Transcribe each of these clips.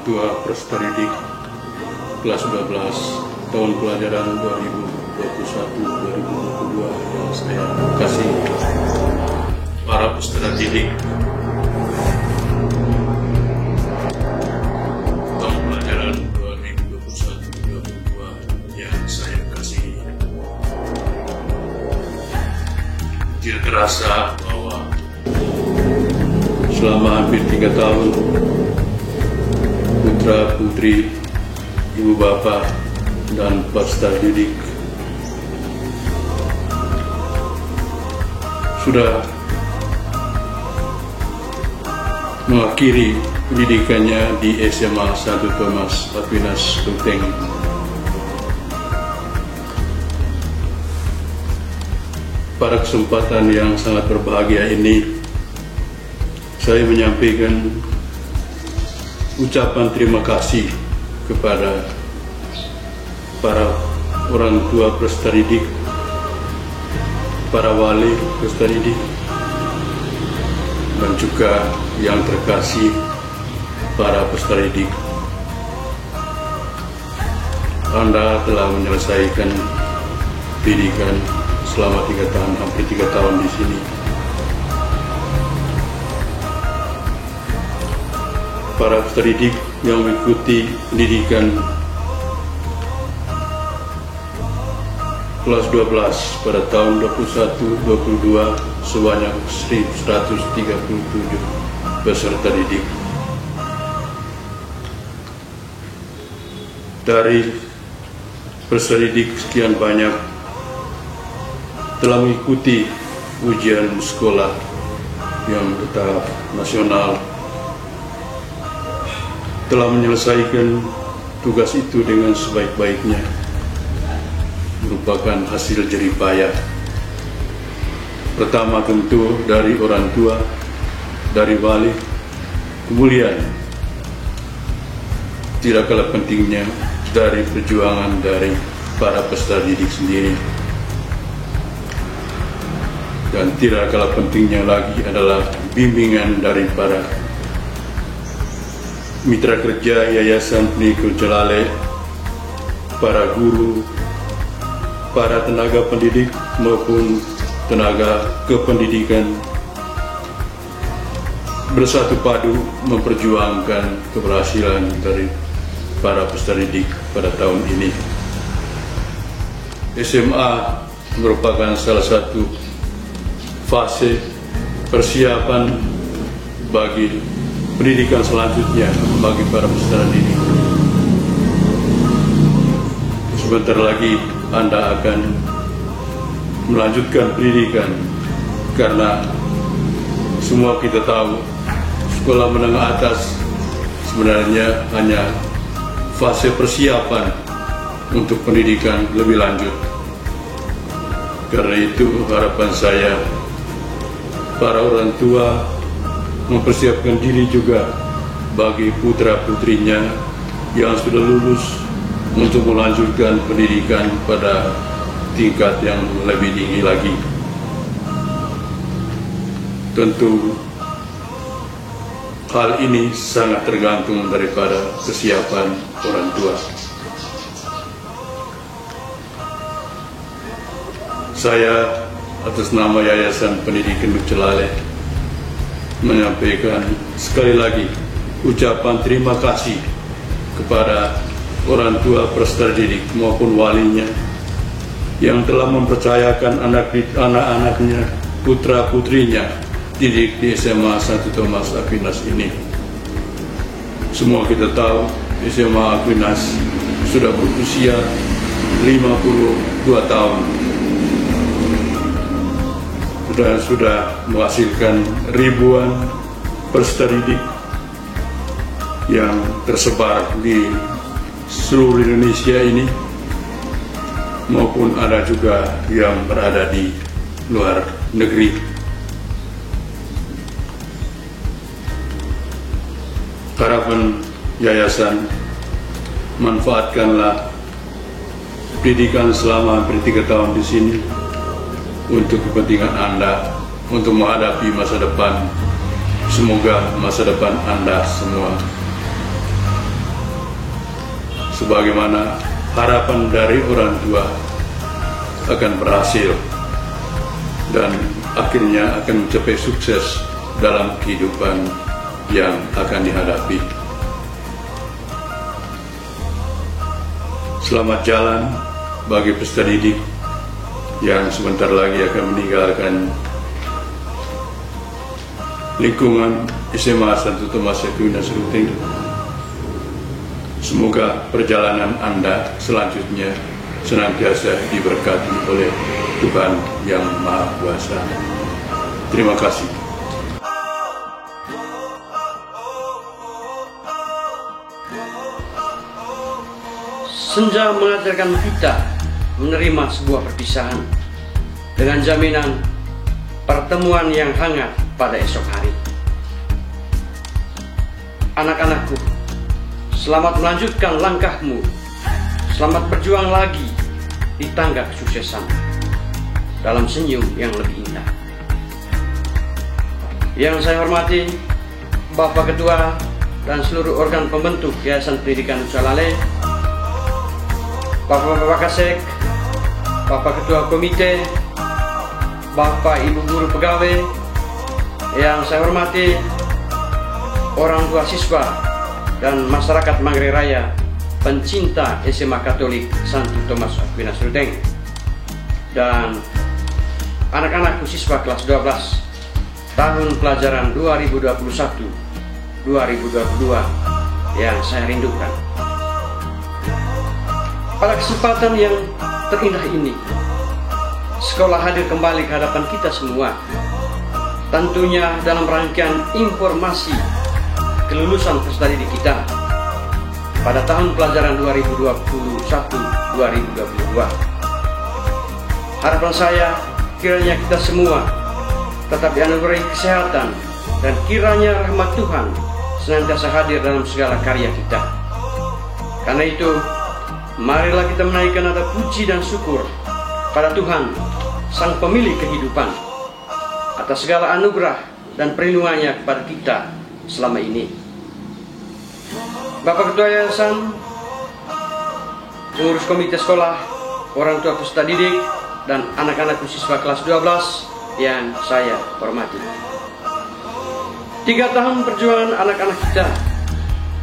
tua Peserta Didik kelas 12 tahun pelajaran 2021-2022 yang saya kasih para peserta didik tahun pelajaran 2021-2022 yang saya kasih. Tidak terasa bahwa selama hampir 3 tahun putra putri, ibu bapak dan peserta didik sudah mengakhiri pendidikannya di SMA 1 Thomas Aquinas Ruteng. Pada kesempatan yang sangat berbahagia ini, saya menyampaikan ucapan terima kasih kepada para orang tua peserta didik, para wali peserta didik, dan juga yang terkasih para peserta didik. Anda telah menyelesaikan pendidikan selama 3 tahun, hampir 3 tahun di sini. Para peserta didik yang mengikuti pendidikan kelas 12 pada tahun 21-22 sebanyak 1.137 peserta didik. Dari peserta didik sekian banyak telah mengikuti ujian sekolah yang tahap nasional, telah menyelesaikan tugas itu dengan sebaik-baiknya, merupakan hasil jerih payah. Pertama tentu dari orang tua, dari wali, kemudian tidak kalah pentingnya dari perjuangan dari para peserta didik sendiri. Dan tidak kalah pentingnya lagi adalah bimbingan dari para mitra kerja Yayasan Pendidikan Celale, para guru, para tenaga pendidik maupun tenaga kependidikan bersatu padu memperjuangkan keberhasilan dari para peserta didik pada tahun ini. SMA merupakan salah satu fase persiapan bagi pendidikan selanjutnya bagi para peserta didik. Sebentar lagi Anda akan melanjutkan pendidikan, karena semua kita tahu sekolah menengah atas sebenarnya hanya fase persiapan untuk pendidikan lebih lanjut. Karena itu harapan saya, para orang tua mempersiapkan diri juga bagi putra-putrinya yang sudah lulus untuk melanjutkan pendidikan pada tingkat yang lebih tinggi lagi. Tentu hal ini sangat tergantung daripada kesiapan orang tua. Saya atas nama Yayasan Pendidikan Celale menyampaikan sekali lagi ucapan terima kasih kepada orang tua peserta didik maupun walinya yang telah mempercayakan anak-anaknya, putra-putrinya didik di SMA 1 Thomas Aquinas ini. Semua kita tahu SMA Aquinas sudah berusia 52 tahun. Sudah menghasilkan ribuan peserta didik yang tersebar di seluruh Indonesia ini, maupun ada juga yang berada di luar negeri. Harapan yayasan, manfaatkanlah pendidikan selama hampir 3 tahun di sini untuk kepentingan Anda, untuk menghadapi masa depan. Semoga masa depan Anda semua sebagaimana harapan dari orang tua akan berhasil dan akhirnya akan mencapai sukses dalam kehidupan yang akan dihadapi. Selamat jalan bagi peserta didik yang sebentar lagi akan meninggalkan lingkungan SMA Santo Tomas Aquinas Ruteng. Semoga perjalanan Anda selanjutnya senantiasa diberkati oleh Tuhan Yang Maha Kuasa. Terima kasih. Senja mengajarkan kita menerima sebuah perpisahan dengan jaminan pertemuan yang hangat pada esok hari. Anak-anakku, selamat melanjutkan langkahmu. Selamat berjuang lagi di tangga kesuksesan dalam senyum yang lebih indah. Yang saya hormati Bapak Ketua dan seluruh organ pembentuk Yayasan Pendidikan Nusa Lale, Bapak-Bapak Kasek, Bapak Ketua Komite, Bapak Ibu Guru Pegawai, yang saya hormati orang tua siswa dan masyarakat Manggarai Raya, pencinta SMA Katolik Santo Tomas Aquinas Ruteng, dan anak-anakku siswa kelas 12 tahun pelajaran 2021-2022 yang saya rindukan. Pada kesempatan yang terindah ini, sekolah hadir kembali ke hadapan kita semua, tentunya dalam rangkaian informasi kelulusan peserta didik kita pada tahun pelajaran 2021-2022. Harapan saya kiranya kita semua tetap dianugerahi kesehatan dan kiranya rahmat Tuhan senantiasa hadir dalam segala karya kita. Karena itu, marilah kita menaikkan nada puji dan syukur pada Tuhan, Sang Pemilik kehidupan, atas segala anugerah dan perlindungannya kepada kita selama ini. Bapak Ketua Yayasan, pengurus komite sekolah, orang tua peserta didik, dan anak-anakku siswa kelas 12 yang saya hormati. 3 tahun perjuangan anak-anak kita,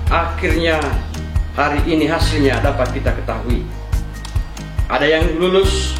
akhirnya hari ini hasilnya dapat kita ketahui. Ada yang lulus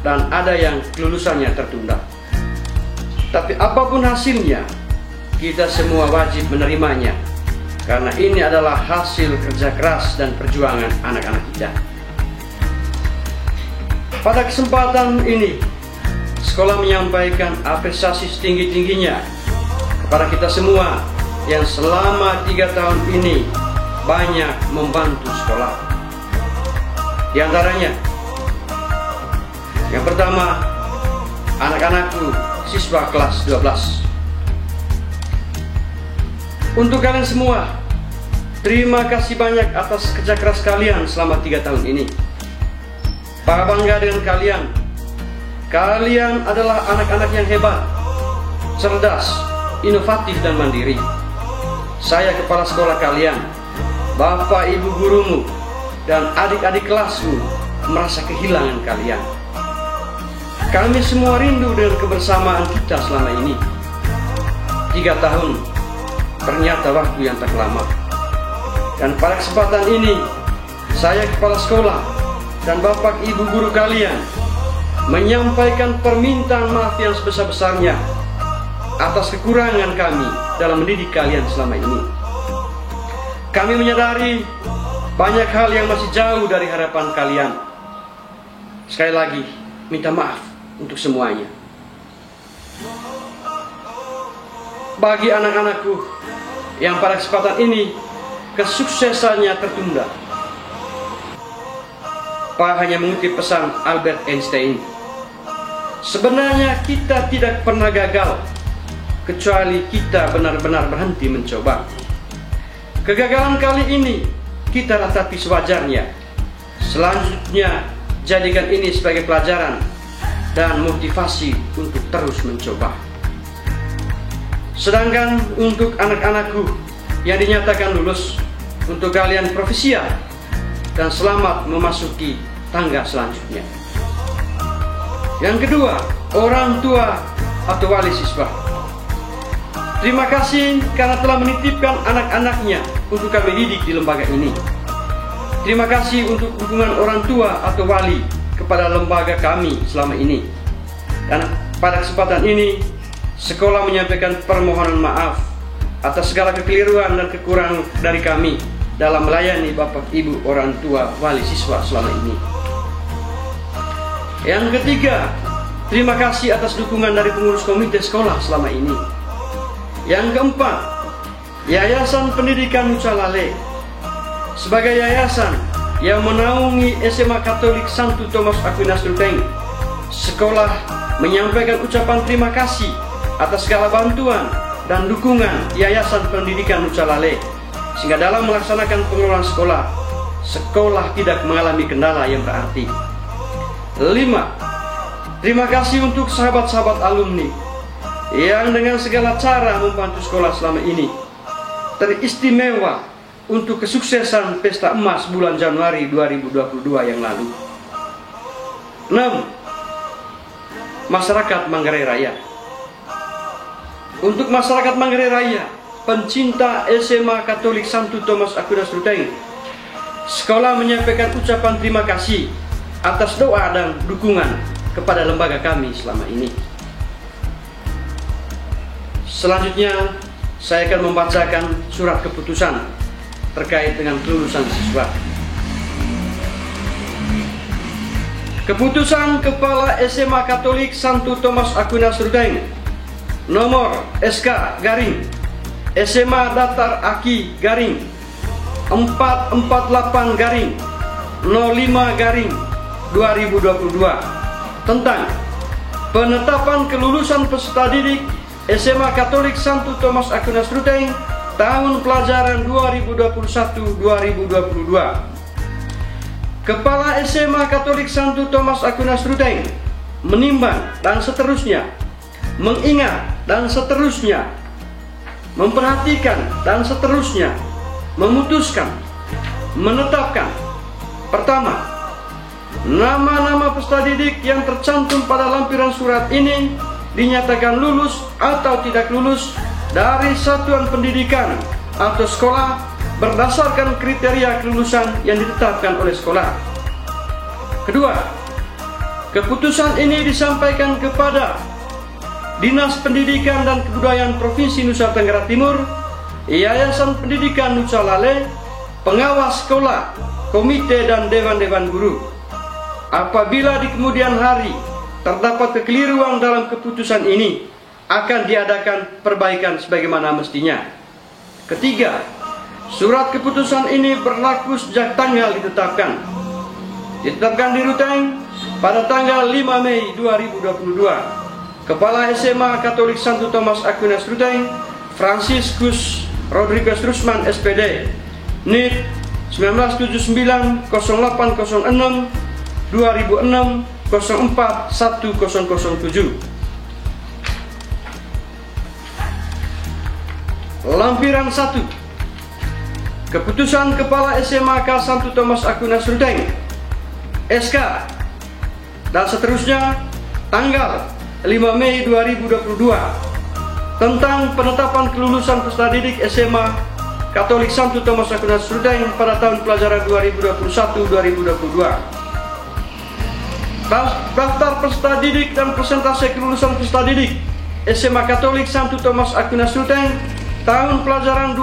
dan ada yang kelulusannya tertunda. Tapi apapun hasilnya, kita semua wajib menerimanya, karena ini adalah hasil kerja keras dan perjuangan anak-anak kita. Pada kesempatan ini, sekolah menyampaikan apresiasi setinggi-tingginya kepada kita semua yang selama 3 tahun ini banyak membantu sekolah. Di antaranya, yang pertama, anak-anakku siswa kelas 12. Untuk kalian semua, terima kasih banyak atas kerja keras kalian selama 3 tahun ini. Para bangga dengan kalian. Kalian adalah anak-anak yang hebat, cerdas, inovatif dan mandiri. Saya kepala sekolah kalian, Bapak Ibu gurumu, dan adik-adik kelasmu merasa kehilangan kalian. Kami semua rindu dengan kebersamaan kita selama ini. 3 tahun, ternyata waktu yang tak lama. Dan pada kesempatan ini, saya kepala sekolah dan Bapak Ibu guru kalian menyampaikan permintaan maaf yang sebesar-besarnya atas kekurangan kami dalam mendidik kalian selama ini. Kami menyadari banyak hal yang masih jauh dari harapan kalian. Sekali lagi, minta maaf untuk semuanya. Bagi anak-anakku yang pada kesempatan ini kesuksesannya tertunda, Pak hanya mengutip pesan Albert Einstein. Sebenarnya kita tidak pernah gagal, kecuali kita benar-benar berhenti mencoba. Kegagalan kali ini kita ratapi sewajarnya. Selanjutnya, jadikan ini sebagai pelajaran dan motivasi untuk terus mencoba. Sedangkan untuk anak-anakku yang dinyatakan lulus, untuk kalian profesia, dan selamat memasuki tangga selanjutnya. Yang kedua, orang tua atau wali siswa. Terima kasih karena telah menitipkan anak-anaknya untuk kami didik di lembaga ini. Terima kasih untuk dukungan orang tua atau wali kepada lembaga kami selama ini. Dan pada kesempatan ini, sekolah menyampaikan permohonan maaf atas segala kekeliruan dan kekurangan dari kami dalam melayani Bapak Ibu orang tua wali siswa selama ini. Yang ketiga, terima kasih atas dukungan dari pengurus komite sekolah selama ini. Yang keempat, Yayasan Pendidikan Nucalale sebagai yayasan yang menaungi SMA Katolik Santo Thomas Aquinas Ruteng, sekolah menyampaikan ucapan terima kasih atas segala bantuan dan dukungan Yayasan Pendidikan Nucalale, sehingga dalam melaksanakan pengelolaan sekolah, sekolah tidak mengalami kendala yang berarti. 5. Terima kasih untuk sahabat-sahabat alumni yang dengan segala cara membantu sekolah selama ini, teristimewa untuk kesuksesan Pesta Emas bulan Januari 2022 yang lalu. 6. Masyarakat Manggarai Raya. Untuk masyarakat Manggarai Raya, pencinta SMA Katolik Santo Thomas Aquinas Ruteng, sekolah menyampaikan ucapan terima kasih atas doa dan dukungan kepada lembaga kami selama ini. Selanjutnya, saya akan membacakan surat keputusan terkait dengan kelulusan siswa. Keputusan Kepala SMA Katolik Santo Thomas Aquinas Ruteng nomor SK garing SMA Datar Aki garing 448 garing 05 garing 2022 tentang penetapan kelulusan peserta didik SMA Katolik Santo Thomas Aquinas Ruteng tahun pelajaran 2021-2022. Kepala SMA Katolik Santo Thomas Aquinas Ruteng menimbang dan seterusnya, mengingat dan seterusnya, memperhatikan dan seterusnya, memutuskan, menetapkan. Pertama, nama-nama peserta didik yang tercantum pada lampiran surat ini dinyatakan lulus atau tidak lulus dari satuan pendidikan atau sekolah berdasarkan kriteria kelulusan yang ditetapkan oleh sekolah. Kedua, keputusan ini disampaikan kepada Dinas Pendidikan dan Kebudayaan Provinsi Nusa Tenggara Timur, Yayasan Pendidikan Nucalale, pengawas sekolah, komite dan dewan-dewan guru. Apabila di kemudian hari terdapat kekeliruan dalam keputusan ini, akan diadakan perbaikan sebagaimana mestinya. Ketiga, surat keputusan ini berlaku sejak tanggal ditetapkan. Ditetapkan di Ruteng pada tanggal 5 Mei 2022. Kepala SMA Katolik Santo Thomas Aquinas Ruteng, Franciscus Rodriguez Rusman SPD, NIT 1979 0806 2006 04 1007. Lampiran 1. Keputusan Kepala SMA K Santo Thomas Aquinas Ruteng SK dan seterusnya tanggal 5 Mei 2022 tentang penetapan kelulusan peserta didik SMA Katolik Santo Thomas Aquinas Ruteng pada tahun pelajaran 2021-2022. Daftar peserta didik dan persentase kelulusan peserta didik SMA Katolik Santo Thomas Aquinas Ruteng tahun pelajaran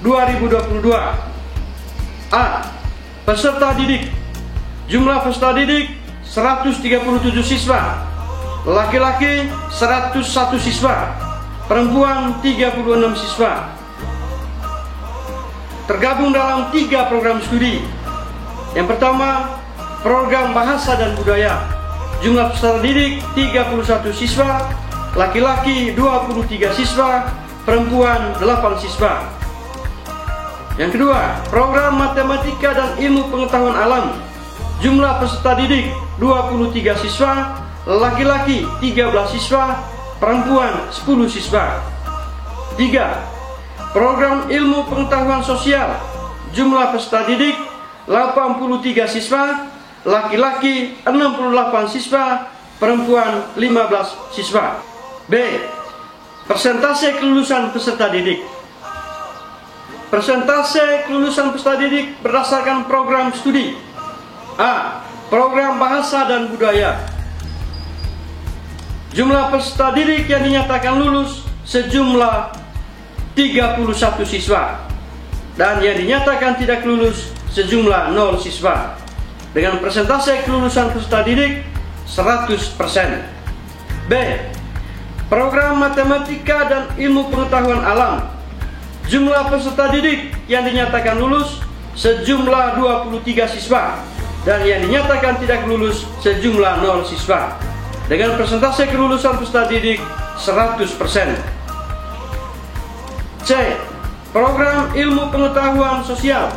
2021-2022. A. Peserta didik. Jumlah peserta didik 137 siswa, laki-laki 101 siswa, perempuan 36 siswa. Tergabung dalam 3 program studi. Yang pertama, program Bahasa dan Budaya. Jumlah peserta didik 31 siswa, laki-laki 23 siswa, perempuan 8 siswa. Yang kedua, program Matematika dan Ilmu Pengetahuan Alam. Jumlah peserta didik 23 siswa, laki-laki 13 siswa, perempuan 10 siswa. 3. Program Ilmu Pengetahuan Sosial. Jumlah peserta didik 83 siswa, laki-laki 68 siswa, perempuan 15 siswa. B. Persentase kelulusan peserta didik. Persentase kelulusan peserta didik berdasarkan program studi. A. Program bahasa dan budaya. Jumlah peserta didik yang dinyatakan lulus sejumlah 31 siswa, dan yang dinyatakan tidak lulus sejumlah 0 siswa. Dengan persentase kelulusan peserta didik 100%. B. Program matematika dan ilmu pengetahuan alam. Jumlah peserta didik yang dinyatakan lulus sejumlah 23 siswa, dan yang dinyatakan tidak lulus sejumlah 0 siswa. Dengan persentase kelulusan peserta didik 100%. C. Program ilmu pengetahuan sosial.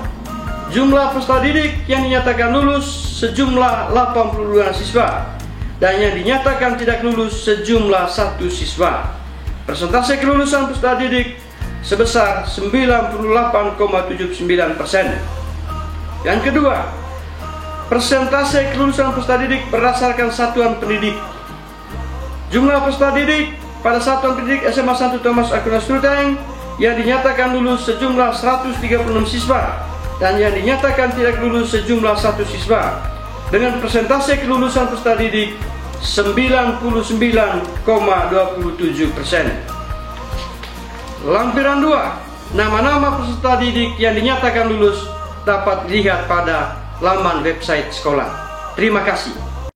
Jumlah peserta didik yang dinyatakan lulus sejumlah 82 siswa, dan yang dinyatakan tidak lulus sejumlah 1 siswa. Persentase kelulusan peserta didik sebesar 98,79%. Yang kedua, persentase kelulusan peserta didik berdasarkan satuan pendidik. Jumlah peserta didik pada satuan pendidik SMA 1 Thomas Aquinas Ruteng yang dinyatakan lulus sejumlah 136 siswa, dan yang dinyatakan tidak lulus sejumlah 1 siswa. Dengan persentase kelulusan peserta didik 99,27%. Lampiran 2. Nama-nama peserta didik yang dinyatakan lulus dapat dilihat pada laman website sekolah. Terima kasih.